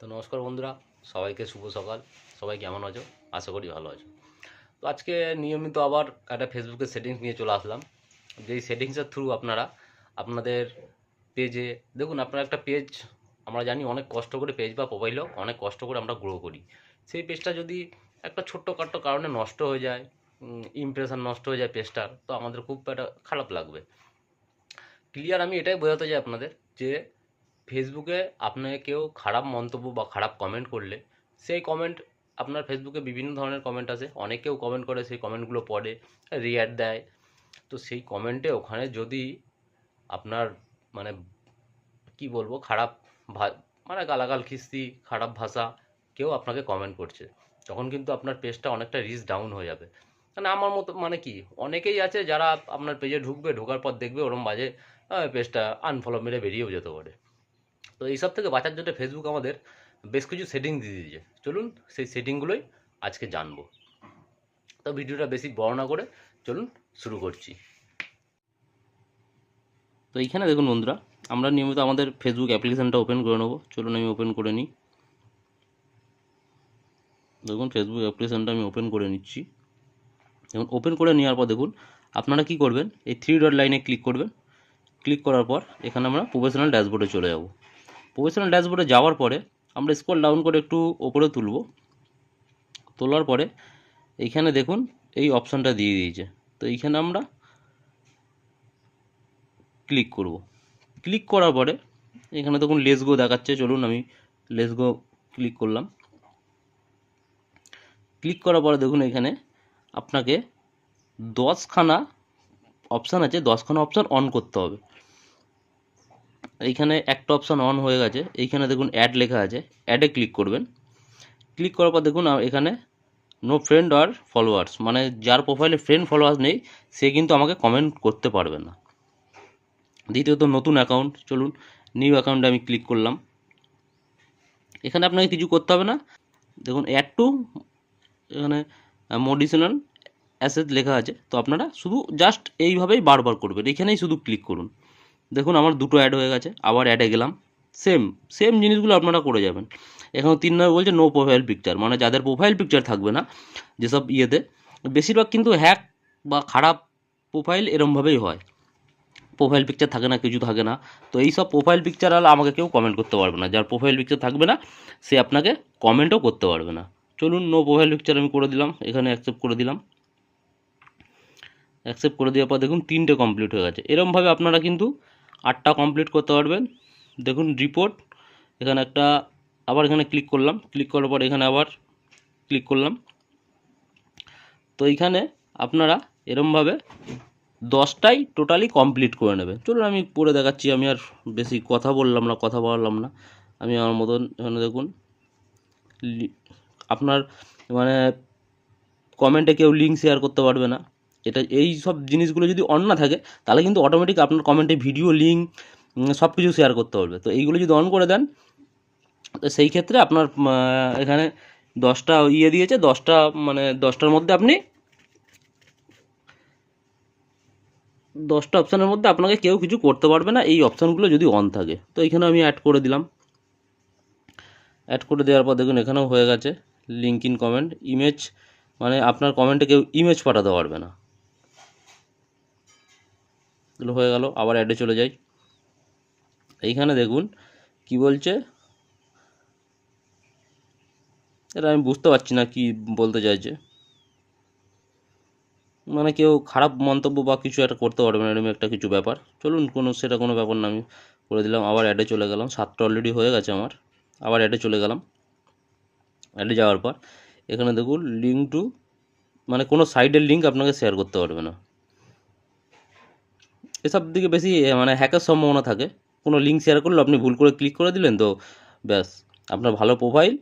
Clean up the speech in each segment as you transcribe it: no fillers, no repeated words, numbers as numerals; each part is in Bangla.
তো নমস্কার বন্ধুরা, সবাইকে শুভ সকাল। সবাই কেমন আছো? আশা করি ভালো আছো। তো আজকে নিয়মিত আবার একটা ফেসবুকের সেটিংস নিয়ে চলে আসলাম। যেই সেটিংসের থ্রু আপনারা আপনাদের পেজে দেখুন, আপনার একটা পেজ আমরা জানি অনেক কষ্ট করে, পেজ বা প্রোফাইলও অনেক কষ্ট করে আমরা গ্রো করি। সেই পেজটা যদি একটা ছোট্টখাট্ট কারণে নষ্ট হয়ে যায়, ইমপ্রেশন নষ্ট হয়ে যায় পেজটার, তো আমাদের খুব একটা খারাপ লাগবে। ক্লিয়ার আমি এটাই বোঝাতে চাই আপনাদের যে ফেসবুকে আপনাকে কেউ খারাপ মন্তব্য বা খারাপ কমেন্ট করলে সেই কমেন্ট, আপনার ফেসবুকে বিভিন্ন ধরনের কমেন্ট আসে, অনেকেও কমেন্ট করে, সেই কমেন্টগুলো পড়ে রিঅ্যাক্ট দেয়। তো সেই কমেন্টে ওখানে যদি আপনার মানে কি বলবো, খারাপ মানে গালাগাল খিস্তি, খারাপ ভাষা কেউ আপনাকে কমেন্ট করছে, তখন কিন্তু আপনার পেজটা অনেকটা রিচ ডাউন হয়ে যাবে। মানে আমার মতো মানে কি, অনেকেই আছে যারা আপনার পেজে ঢুকবে, ঢোকার পর দেখবে ওরম বাজে পেজটা আনফলো মেরে বেরিয়েও যেতে পারে। তো এইসব থেকে বাঁচার জন্য ফেসবুক আমাদের বেশ কিছু সেটিং দিয়ে দিয়েছে। চলুন সেই সেটিংগুলোই আজকে জানবো। তো ভিডিওটা বেশি বড় না করে চলুন শুরু করছি। তো এইখানে দেখুন বন্ধুরা, আমরা নিয়মিত আমাদের ফেসবুক অ্যাপ্লিকেশানটা ওপেন করে নেবো। চলুন আমি ওপেন করে নিই। দেখুন ফেসবুক অ্যাপ্লিকেশানটা আমি ওপেন করে নিচ্ছি। এবং ওপেন করে নেওয়ার পর দেখুন আপনারা কি করবেন, এই থ্রি ডট লাইনে ক্লিক করবেন। ক্লিক করার পর এখানে আমরা প্রফেশনাল ড্যাশবোর্ডে চলে যাব। প্রফেশনাল ড্যাশবোর্ডে যাওয়ার পরে আমরা স্ক্রল ডাউন করে একটু ওপরে তুলব। তোলার পরে এইখানে দেখুন এই অপশানটা দিয়ে দিয়েছে। তো এইখানে আমরা ক্লিক করব। ক্লিক করার পরে এখানে দেখুন লেটস গো দেখাচ্ছে। চলুন আমি লেটস গো ক্লিক করলাম। ক্লিক করার পরে দেখুন এখানে আপনাকে 10খানা অপশান আছে, 10খানা অপশান অন করতে হবে। এইখানে একটা অপশান অন হয়ে গেছে। এইখানে দেখুন অ্যাড লেখা আছে, অ্যাডে ক্লিক করবেন। ক্লিক করার পর দেখুন এখানে নো ফ্রেন্ড আর ফলোয়ার্স, মানে যার প্রোফাইলে ফ্রেন্ড ফলোয়ার্স নেই সে কিন্তু আমাকে কমেন্ট করতে পারবে না। দ্বিতীয়ত নতুন অ্যাকাউন্ট, চলুন নিউ অ্যাকাউন্টে আমি ক্লিক করলাম। এখানে আপনাকে কিছু করতে হবে না। দেখুন অ্যাড টু, এখানে মডিশনাল অ্যাসেট লেখা আছে। তো আপনারা শুধু জাস্ট এইভাবেই বারবার করবেন, এখানেই শুধু ক্লিক করুন। দেখুন আমার দুটো অ্যাড হয়ে গেছে। আবার অ্যাডে গেলাম, সেম সেম জিনিসগুলো আপনারা করে যাবেন। এখন 3 নম্বর বলছে নো প্রোফাইল পিকচার, মানে যাদের প্রোফাইল পিকচার থাকবে না যেসব ইয়েতে, বেশিরভাগ কিন্তু হ্যাক বা খারাপ প্রোফাইল এরমভাবেই হয়। প্রোফাইল পিকচার থাকে না, কিছু থাকে না। তো এই সব প্রোফাইল পিকচার আর আমাকে কেউ কমেন্ট করতে পারবে না। যার প্রোফাইল পিকচার থাকবে না সে আপনাকে কমেন্টও করতে পারবে না। চলুন নো প্রোফাইল পিকচার আমি করে দিলাম, এখানে অ্যাকসেপ্ট করে দিলাম। অ্যাকসেপ্ট করে দেওয়ার পর দেখুন 3টে কমপ্লিট হয়ে গেছে। এরমভাবে আপনারা কিন্তু 8টা কমপ্লিট করতে পারবেন। দেখুন রিপোর্ট, এখানে একটা, আবার এখানে ক্লিক করলাম। ক্লিক করার পর এখানে আবার ক্লিক করলাম। তো এইখানে আপনারা এরমভাবে 10টাই টোটালি কমপ্লিট করে নেবেন। চলুন আমি পড়ে দেখাচ্ছি। আমি আর বেশি কথা বললাম না, কথা বললাম না। আমি আমার মতন এখানে দেখুন আপনার মানে কমেন্টে কেউ লিঙ্ক শেয়ার করতে পারবে না। এটা এই সব জিনিসগুলো যদি অন না থাকে তাহলে কিন্তু অটোমেটিক আপনার কমেন্টে ভিডিও লিঙ্ক সব কিছু শেয়ার করতে পারবে। তো এইগুলো যদি অন করে দেন তো সেই ক্ষেত্রে আপনার এখানে 10টা ইয়ে দিয়েছে, 10টা মানে 10টার মধ্যে আপনি 10টা অপশানের মধ্যে আপনাকে কেউ কিছু করতে পারবে না, এই অপশানগুলো যদি অন থাকে। তো এখানে আমি অ্যাড করে দিলাম। অ্যাড করে দেওয়ার পর দেখুন এখানেও হয়ে গেছে লিঙ্ক ইন কমেন্ট ইমেজ, মানে আপনার কমেন্টে কেউ ইমেজ পাঠাতে পারবে না। এগুলো হয়ে গেল। আবার অ্যাডে চলে যাই। এইখানে দেখুন কি বলছে, এটা আমি বুঝতে পারছি না কি বলতে চাইছে। মানে কেউ খারাপ মন্তব্য বা কিছু একটা করতে পারবে না, এরকম একটা কিছু ব্যাপার। চলুন সেটা কোনো ব্যাপার না, আমি করে দিলাম। আবার অ্যাডে চলে গেলাম। 7টা অলরেডি হয়ে গেছে আমার। আবার অ্যাডে চলে গেলাম। অ্যাডে যাওয়ার পর এখানে দেখুন লিঙ্ক টু, মানে কোনো সাইটের লিঙ্ক আপনাকে শেয়ার করতে পারবে না। এসব দিকে বেশি মানে হ্যাকের সম্ভাবনা থাকে। কোনো লিঙ্ক শেয়ার করলে আপনি ভুল করে ক্লিক করে দিলেন, তো ব্যাস আপনার ভালো প্রোফাইল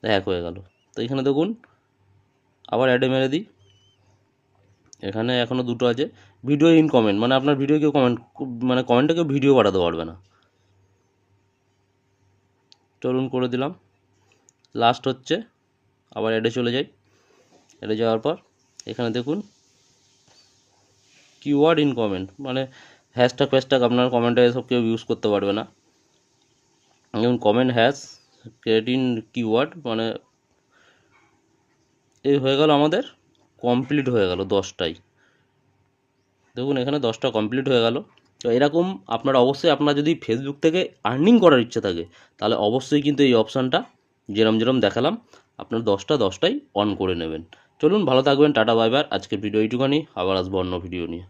হ্যাক হয়ে গেল। তো এখানে দেখুন আবার অ্যাডে মেরে দিই। এখানে এখনও দুটো আছে। ভিডিও ইন কমেন্ট, মানে আপনার ভিডিও কেউ কমেন্ট, মানে কমেন্টে কেউ ভিডিও পাঠাতে পারবে না। চলুন করে দিলাম। লাস্ট হচ্ছে, আবার অ্যাডে চলে যাই। অ্যাডে যাওয়ার পর এখানে দেখুন কিওয়ার্ড ইন কমেন্ট, মানে হ্যাশট্যাগ ফ্যাশট্যাগ আপনার কমেন্টে এসব কেউ ইউজ করতে পারবে না। যেমন কমেন্ট হ্যাশ ক্রিয়েটিন কিওয়ার্ড মানে এই হয়ে গেল আমাদের কমপ্লিট হয়ে গেল 10টাই। দেখুন এখানে 10টা কমপ্লিট হয়ে গেল। তো এরকম আপনারা অবশ্যই, আপনারা যদি ফেসবুক থেকে আর্নিং করার ইচ্ছে থাকে তাহলে অবশ্যই কিন্তু এই অপশানটা যেরম দেখালাম আপনার 10টাই অন করে নেবেন। চলুন ভালো থাকবেন, টাটা বাই বাই। আজকের ভিডিও এইটুখানি, আবার আসবো অন্য ভিডিও নিয়ে।